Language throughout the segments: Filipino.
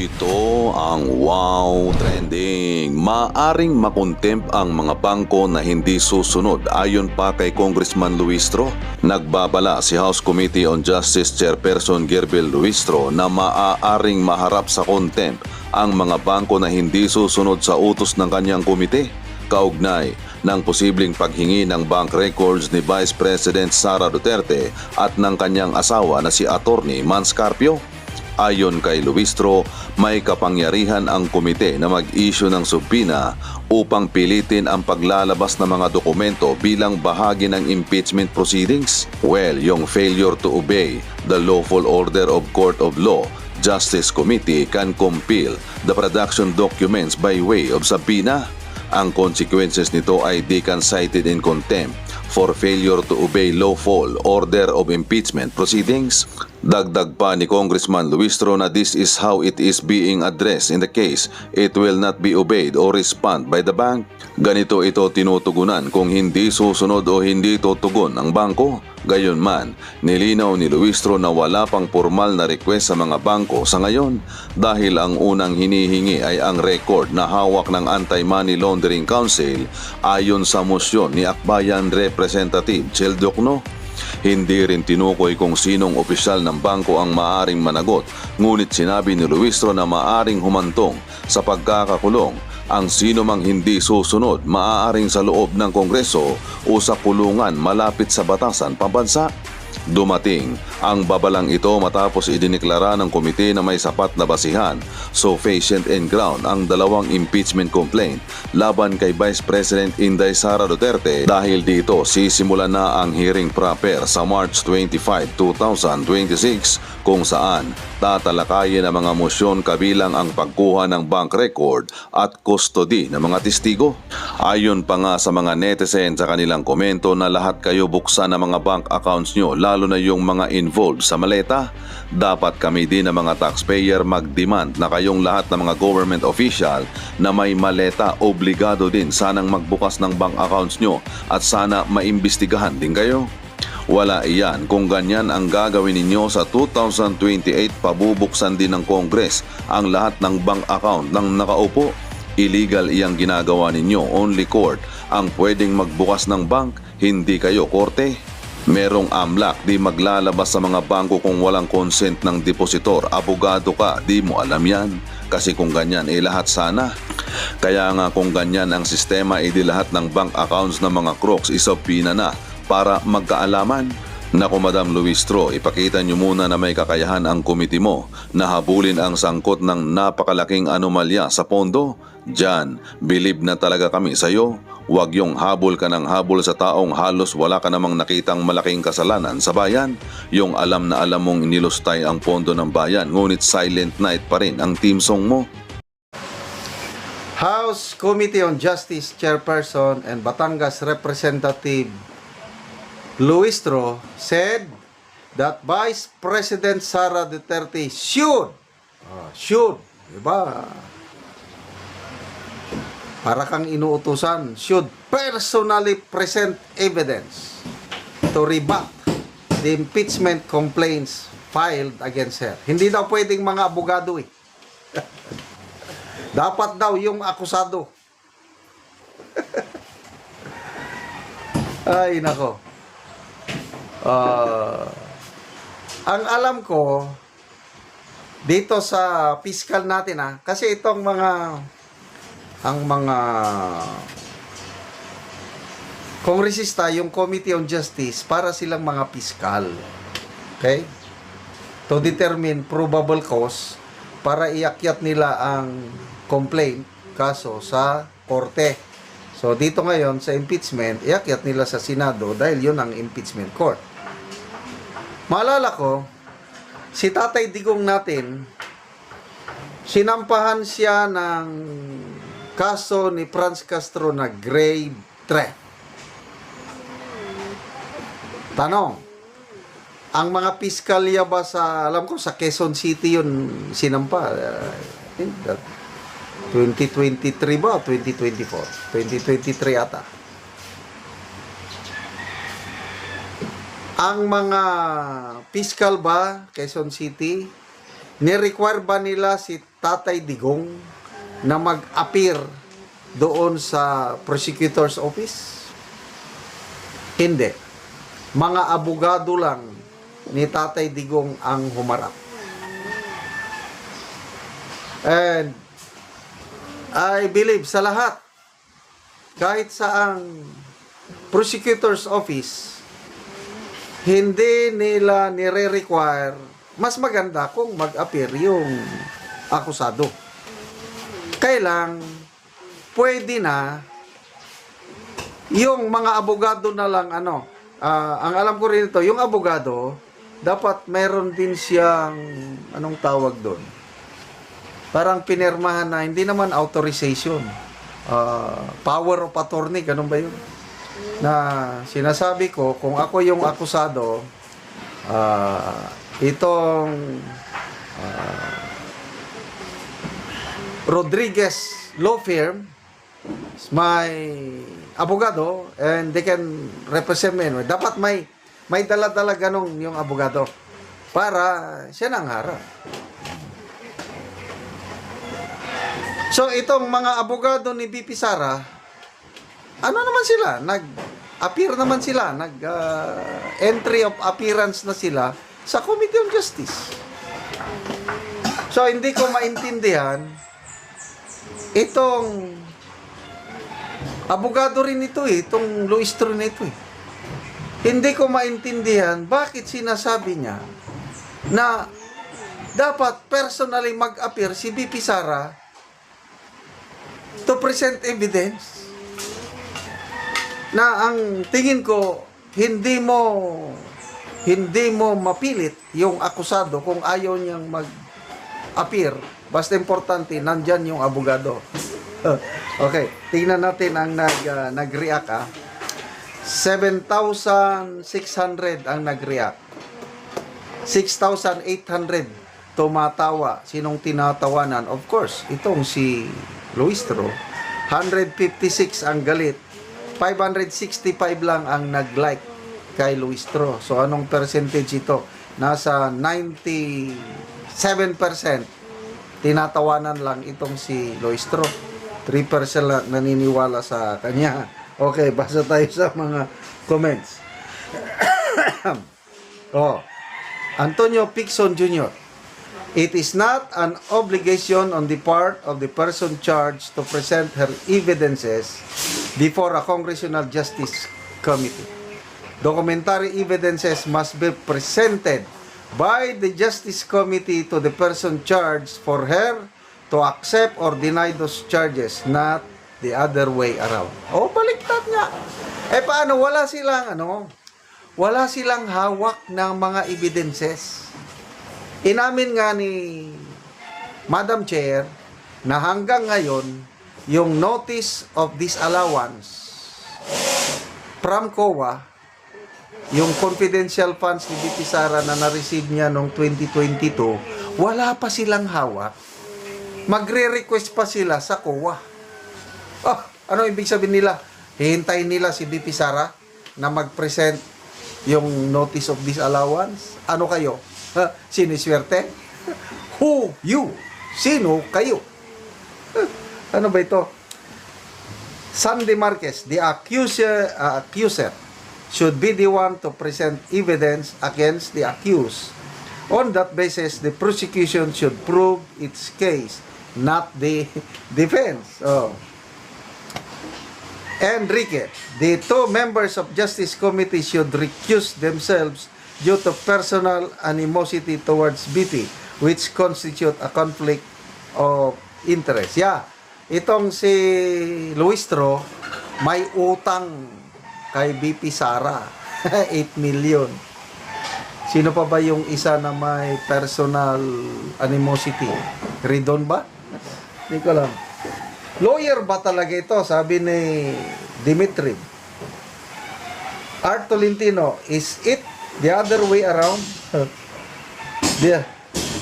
Ito ang wow trending. Maaring makontempt ang mga bangko na hindi susunod ayon pa kay Congressman Luistro. Nagbabala si House Committee on Justice Chairperson Gerbel Luistro na maaaring maharap sa contempt ang mga bangko na hindi susunod sa utos ng kanyang komite. Kaugnay ng posibleng paghingi ng bank records ni Vice President Sara Duterte at ng kanyang asawa na si Attorney Mans Carpio. Ayon kay Luistro, may kapangyarihan ang komite na mag-issue ng subpoena upang pilitin ang paglalabas ng mga dokumento bilang bahagi ng impeachment proceedings. Well, yung failure to obey the lawful order of Court of Law Justice Committee can compel the production documents by way of subpoena. Ang consequences nito ay they can cited in contempt for failure to obey lawful order of impeachment proceedings. Dagdag pa ni Congressman Luistro na this is how it is being addressed in the case it will not be obeyed or respond by the bank. Ganito ito tinutugunan kung hindi susunod o hindi tutugon ang bangko. Gayunman, nilinaw ni Luistro na wala pang formal na request sa mga bangko sa ngayon dahil ang unang hinihingi ay ang record na hawak ng Anti-Money Laundering Council ayon sa mosyon ni Akbayan Representative Chel Diokno. Hindi rin tinukoy kung sinong opisyal ng bangko ang maaring managot, ngunit sinabi ni Luistro na maaring humantong sa pagkakakulong ang sino mang hindi susunod, maaaring sa loob ng Kongreso o sa kulungan malapit sa batasan pambansa. Dumating ang babalang ito matapos idineklara ng komite na may sapat na basihan sufficient and ground ang dalawang impeachment complaint laban kay Vice President Inday Sara Duterte. Dahil dito sisimulan na ang hearing proper sa March 25, 2026 kung saan tatalakayin ang mga mosyon kabilang ang pagkuha ng bank record at custody ng mga testigo. Ayon pa nga sa mga netizen sa kanilang komento na lahat kayo buksan ang mga bank accounts nyo, lalo na yung mga involved sa maleta. Dapat kami din ng mga taxpayer mag-demand na kayong lahat ng mga government official na may maleta obligado din sanang magbukas ng bank accounts nyo at sana maimbestigahan din kayo. Wala iyan kung ganyan ang gagawin ninyo sa 2028, pabubuksan din ng Congress ang lahat ng bank account ng nakaupo. Illegal iyang ginagawa ninyo, only court ang pwedeng magbukas ng bank, hindi kayo korte. Merong amlak, di maglalabas sa mga bangko kung walang consent ng depositor. Abogado ka, di mo alam yan. Kasi kung ganyan, lahat sana. Kaya nga kung ganyan ang sistema, di lahat ng bank accounts ng mga crooks isubpina na para magkaalaman. Naku Madam Luistro, ipakita nyo muna na may kakayahan ang komite mo na habulin ang sangkot ng napakalaking anomalya sa pondo. Diyan, believe na talaga kami sa iyo. Huwag yung habol ka ng habol sa taong halos wala ka namang nakitang malaking kasalanan sa bayan. Yung alam na alam mong inilustay ang pondo ng bayan, ngunit silent night pa rin ang team song mo. House Committee on Justice Chairperson and Batangas Representative Luistro said that Vice President Sara Duterte should, diba? Para kang inuutusan, should personally present evidence to rebut the impeachment complaints filed against her. Hindi daw pwedeng mga abogado eh. Dapat daw yung akusado. Ay, nako. Ang alam ko dito sa fiscal natin kasi itong mga kongresista, yung Committee on Justice, para silang mga piskal. Okay? To determine probable cause para iakyat nila ang complaint, kaso sa korte. So dito ngayon sa impeachment, iakyat nila sa Senado dahil yun ang impeachment court. Maalala ko, si Tatay Digong natin, sinampahan siya ng kaso ni Franz Castro na grave theft. Tanong, ang mga piskalya ba sa, alam ko sa Quezon City yun sinampa, 2023 ba o 2024? 2023 ata. Ang mga piskal ba, Quezon City, Ni-require ba nila si Tatay Digong na mag-appear doon sa prosecutor's office? Hindi. Mga abogado lang ni Tatay Digong ang humarap. And I believe sa lahat, kahit saang prosecutor's office, hindi nila nire-require, mas maganda kung mag-appear yung akusado. Kailang, pwede na, yung mga abogado na lang, ang alam ko rin ito, yung abogado, dapat meron din siyang, anong tawag doon? Parang pinirmahan na, hindi naman authorization. Power of attorney, ganun ba yun? Na sinasabi ko, kung ako yung akusado, itong Rodriguez Law Firm is my abogado and they can represent me. Dapat may dala-dala ganun yung abogado para siya nang harap. So, itong mga abogado ni BP Sara, ano naman sila? Nag-appear naman sila. Nag-entry of appearance na sila sa Committee on Justice. So, hindi ko maintindihan itong abogado rin ito itong Luistro na ito Hindi ko maintindihan bakit sinasabi niya na dapat personally mag-appear si BP Sara to present evidence na ang tingin ko hindi mo mapilit yung akusado kung ayaw niyang mag-appear. Basta importante, nandyan yung abogado. Okay, tingnan natin ang nag-react 7,600 ang nag-react. 6,800 tumatawa. Sinong tinatawanan? Of course, itong si Luistro. 156 ang galit. 565 lang ang nag-like kay Luistro. So, anong percentage ito? Nasa 97% tinatawanan lang itong si Luistro. 3% lang naniniwala sa kanya. Okay, basa tayo sa mga comments. Antonio Picson Jr. It is not an obligation on the part of the person charged to present her evidences before a Congressional Justice Committee. Documentary evidences must be presented by the Justice Committee to the person charged for her to accept or deny those charges, not the other way around. Baliktad nga. Paano? Wala silang hawak ng mga evidences. Inamin nga ni Madam Chair na hanggang ngayon, yung notice of disallowance from COA, yung confidential funds ni BP Sara na na-receive niya noong 2022, wala pa silang hawak. Magre-request pa sila sa COA. Ano ibig sabihin nila? Hihintayin nila si BP Sara na mag-present yung notice of disallowance? Ano kayo? Siniswerte? Who? You? Sino kayo? Ano ba ito? Sandy Marquez, the accuser should be the one to present evidence against the accused. On that basis, the prosecution should prove its case, not the defense. Enrique, the two members of Justice Committee should recuse themselves due to personal animosity towards BP, which constitute a conflict of interest. Itong si Luistro, may utang kay BP Sara. 8 million. Sino pa ba yung isa na may personal animosity? Ridon ba? Hindi ko alam. Lawyer ba talaga ito? Sabi ni Dimitri. Art Tolentino, is it the other way around?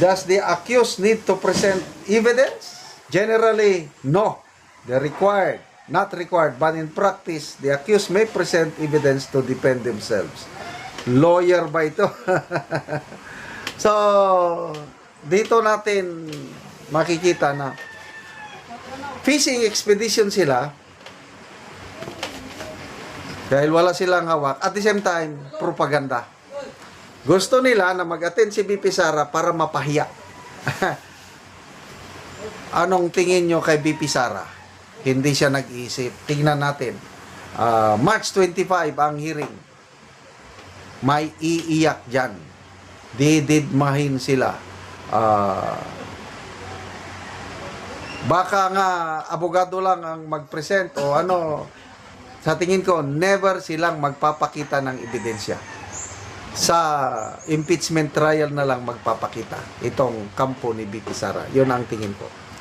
Does the accused need to present evidence? Generally, no. Not required, but in practice, the accused may present evidence to defend themselves. Lawyer ba ito? So, dito natin makikita na fishing expedition sila dahil wala silang hawak. At the same time, propaganda. Gusto nila na mag-attend si BP Sara para mapahiya. Anong tingin nyo kay BP Sara? Hindi siya nag-iisip. Tingnan natin. March 25 ang hearing. May iiyak dyan. Dididmahin sila. Baka nga abogado lang ang mag-present o ano. Sa tingin ko, never silang magpapakita ng ebidensya. Sa impeachment trial na lang magpapakita itong kampo ni BP Sara. Yun ang tingin ko.